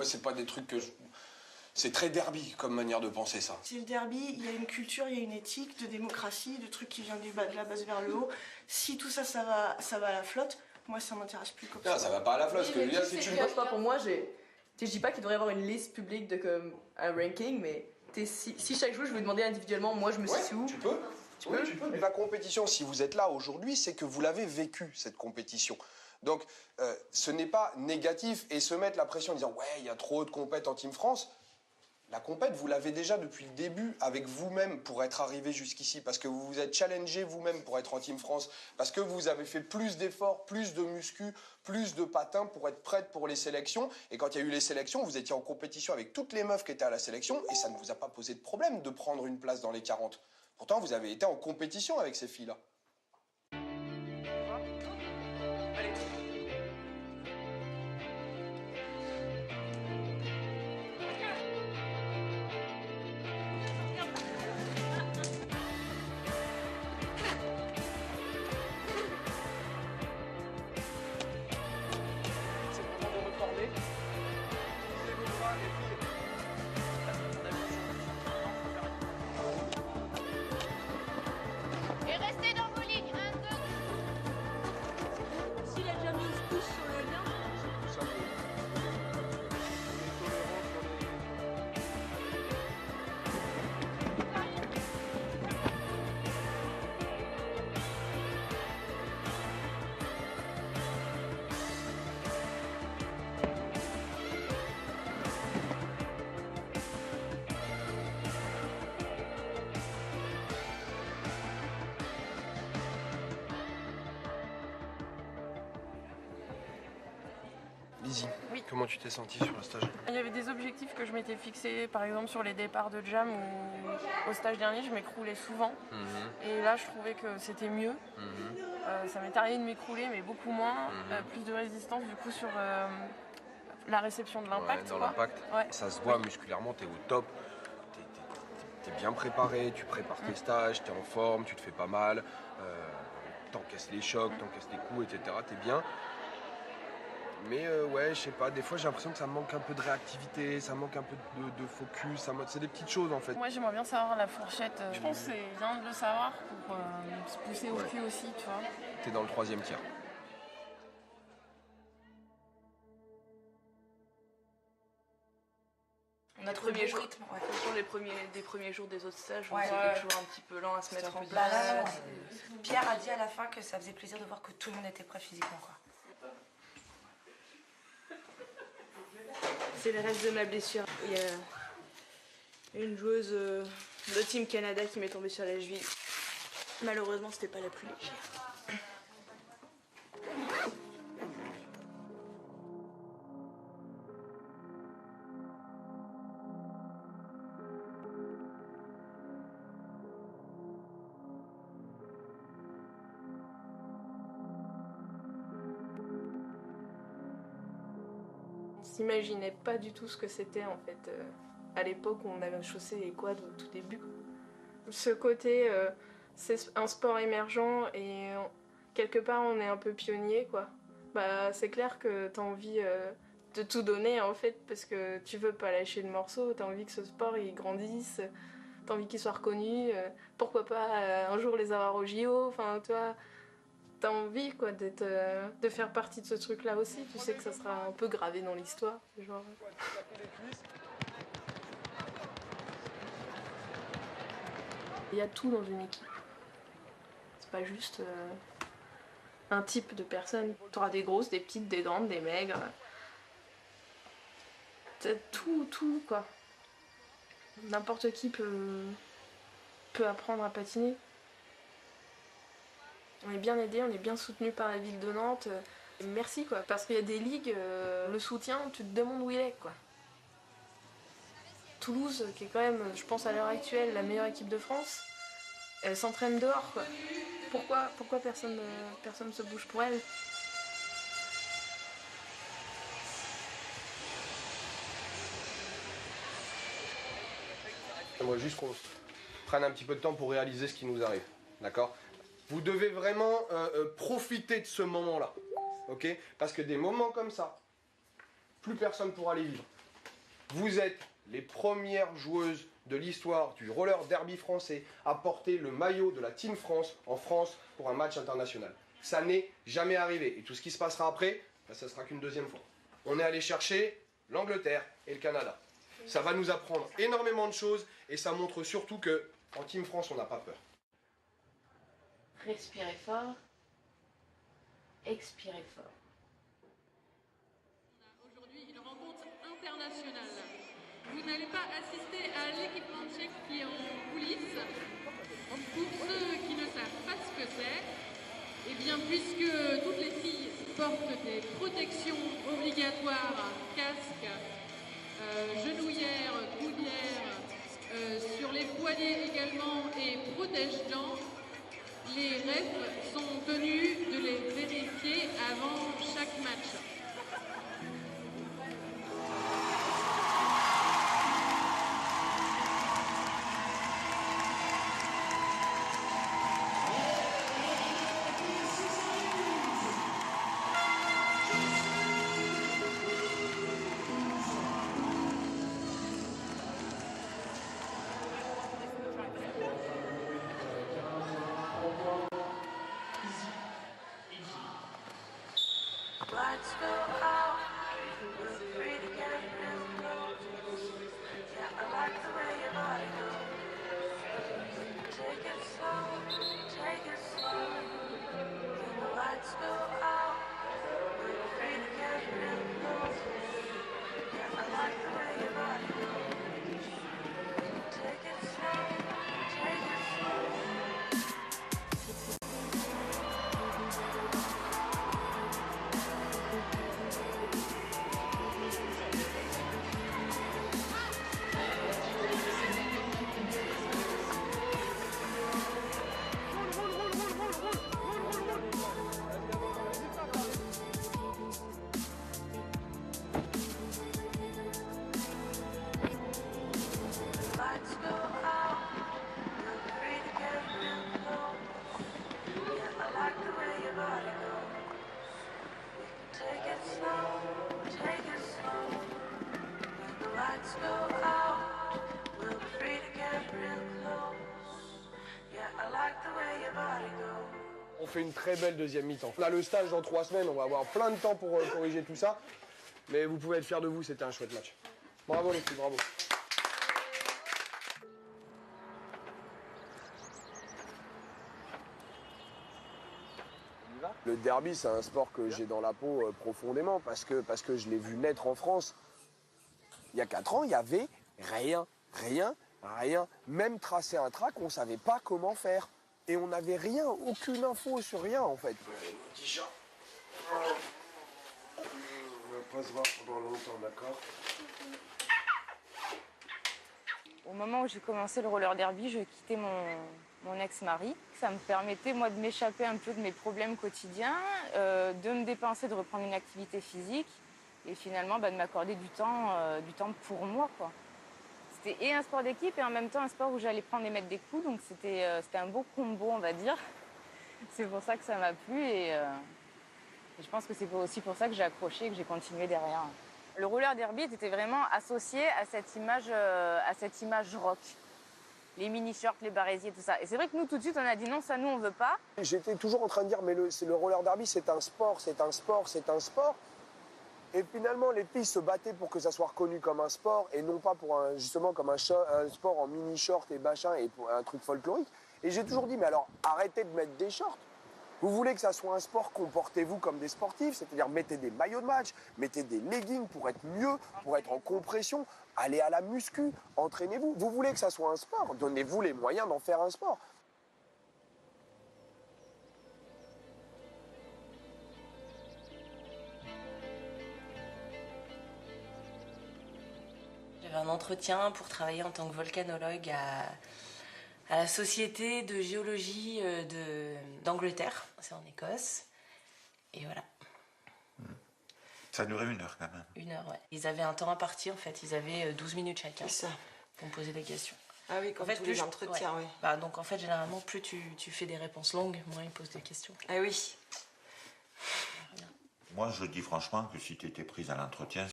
Moi, c'est pas des trucs que je... C'est très derby comme manière de penser ça. C'est le derby, il y a une culture, il y a une éthique de démocratie, de trucs qui viennent de la base vers le haut. Si tout ça, ça va à la flotte, moi ça m'intéresse plus comme ça. Non, ça va pas à la flotte, ce que je veux dire, si tu... Moi, je sais pas, pour moi, je dis pas qu'il devrait y avoir une liste publique de comme un ranking, mais si chaque jour je lui demandais individuellement, moi je me situe où. Tu peux. Oui, tu peux. La compétition, si vous êtes là aujourd'hui, c'est que vous l'avez vécu, cette compétition. Donc, ce n'est pas négatif et se mettre la pression en disant « Ouais, il y a trop de compètes en Team France ». La compète, vous l'avez déjà depuis le début avec vous-même pour être arrivé jusqu'ici, parce que vous vous êtes challengé vous-même pour être en Team France, parce que vous avez fait plus d'efforts, plus de muscu, plus de patins pour être prête pour les sélections. Et quand il y a eu les sélections, vous étiez en compétition avec toutes les meufs qui étaient à la sélection et ça ne vous a pas posé de problème de prendre une place dans les 40. Pourtant, vous avez été en compétition avec ces filles-là. Et restez dans vos lignes, 1, 2. S'il a déjà mis une pouce sur le lien. Lizzie, Oui. comment tu t'es sentie sur le stage? Il y avait des objectifs que je m'étais fixés, par exemple sur les départs de jam ou au stage dernier, je m'écroulais souvent. Et là, je trouvais que c'était mieux. Ça m'est arrivé de m'écrouler, mais beaucoup moins. Plus de résistance, du coup, sur la réception de l'impact. Ouais, dans l'impact, ouais. ça se voit musculairement, t'es au top. T'es bien préparé, tu prépares tes stages, t'es en forme, tu te fais pas mal. T'encaisses les chocs, t'encaisses les coups, etc. T'es bien. Mais ouais, je sais pas, des fois j'ai l'impression que ça manque un peu de réactivité, ça manque un peu de focus, c'est des petites choses en fait. Moi j'aimerais bien savoir la fourchette. Je pense que c'est bien de le savoir pour se pousser au cul aussi, tu vois. T'es dans le 3e tiers. Notre premier jour, des premiers jours des autres stages, c'était toujours un petit peu lent à se mettre en place. Pierre a dit à la fin que ça faisait plaisir de voir que tout le monde était prêt physiquement, quoi. C'est le reste de ma blessure. Il y a une joueuse de Team Canada qui m'est tombée sur la cheville. Malheureusement, c'était pas la plus légère. On s'imaginait pas du tout ce que c'était en fait à l'époque où on avait chaussé les quads au tout début. Ce côté, c'est un sport émergent et quelque part on est un peu pionnier quoi. Bah c'est clair que t'as envie de tout donner en fait parce que tu veux pas lâcher le morceau, t'as envie que ce sport il grandisse, t'as envie qu'il soit reconnu, pourquoi pas un jour les avoir au JO, enfin tu vois. T'as envie quoi de faire partie de ce truc là aussi, tu sais que ça sera un peu gravé dans l'histoire. Genre... Il y a tout dans une équipe. C'est pas juste un type de personne. T'auras des grosses, des petites, des grandes, des maigres. T'as tout quoi. N'importe qui peut apprendre à patiner. On est bien aidés, on est bien soutenus par la ville de Nantes. Merci quoi, parce qu'il y a des ligues, le soutien, tu te demandes où il est quoi. Toulouse, qui est quand même, je pense à l'heure actuelle, la meilleure équipe de France, elle s'entraîne dehors quoi. Pourquoi personne se bouge pour elle? J'aimerais juste qu'on prenne un petit peu de temps pour réaliser ce qui nous arrive, d'accord? Vous devez vraiment profiter de ce moment-là, ok? Parce que des moments comme ça, plus personne pourra les vivre. Vous êtes les premières joueuses de l'histoire du roller derby français à porter le maillot de la Team France en France pour un match international. Ça n'est jamais arrivé. Et tout ce qui se passera après, ben, ça sera qu'une deuxième fois. On est allé chercher l'Angleterre et le Canada. Ça va nous apprendre énormément de choses et ça montre surtout que en Team France, on n'a pas peur. Respirez fort. Expirez fort. Aujourd'hui une rencontre internationale. Vous n'allez pas assister à l'équipement tchèque qui est en coulisses. Pour ceux qui ne savent pas ce que c'est, eh bien puisque toutes les filles portent des protections obligatoires, casques, genouillères, coudières, sur les poignets également et protège-dents, les refs sont tenus de les vérifier avant chaque match. On fait une très belle deuxième mi-temps. Là, le stage dans 3 semaines, on va avoir plein de temps pour corriger tout ça. Mais vous pouvez être fiers de vous, c'était un chouette match. Bravo les filles, bravo. Le derby, c'est un sport que j'ai dans la peau profondément parce que je l'ai vu naître en France. Il y a 4 ans, il y avait rien. Même tracer un track, on ne savait pas comment faire. Et on n'avait rien, aucune info sur rien en fait. Petit chat. On va pas se voir pendant longtemps, d'accord? Au moment où j'ai commencé le roller derby, je quittais mon ex-mari. Ça me permettait, moi, de m'échapper un peu de mes problèmes quotidiens, de me dépenser, de reprendre une activité physique et finalement de m'accorder du temps pour moi, quoi. C'était et un sport d'équipe et en même temps un sport où j'allais prendre et mettre des coups, donc c'était un beau combo, on va dire. C'est pour ça que ça m'a plu et je pense que c'est aussi pour ça que j'ai accroché et que j'ai continué derrière. Le roller derby était vraiment associé à cette image rock. Les mini-shorts, les barésiers, tout ça. Et c'est vrai que nous, tout de suite, on a dit non, ça, nous, on veut pas. J'étais toujours en train de dire, mais le roller derby, c'est un sport. Et finalement, les filles se battaient pour que ça soit reconnu comme un sport et non pas pour justement comme un sport en mini-short et machin et pour un truc folklorique. Et j'ai toujours dit, mais alors, arrêtez de mettre des shorts. Vous voulez que ça soit un sport, comportez-vous comme des sportifs, c'est-à-dire mettez des maillots de match, mettez des leggings pour être mieux, pour être en compression, allez à la muscu, entraînez-vous. Vous voulez que ça soit un sport, donnez-vous les moyens d'en faire un sport. J'avais un entretien pour travailler en tant que volcanologue à la Société de géologie d'Angleterre, c'est en Écosse, et voilà. Ça a duré 1 heure quand même. 1 heure, ouais. Ils avaient un temps imparti en fait, ils avaient 12 minutes chacun pour me poser des questions. Ah oui, comme en fait, tous les entretiens, oui. Bah, donc en fait, généralement, plus tu fais des réponses longues, moins ils posent des questions. Ah oui. Moi, je dis franchement que si tu étais prise à l'entretien,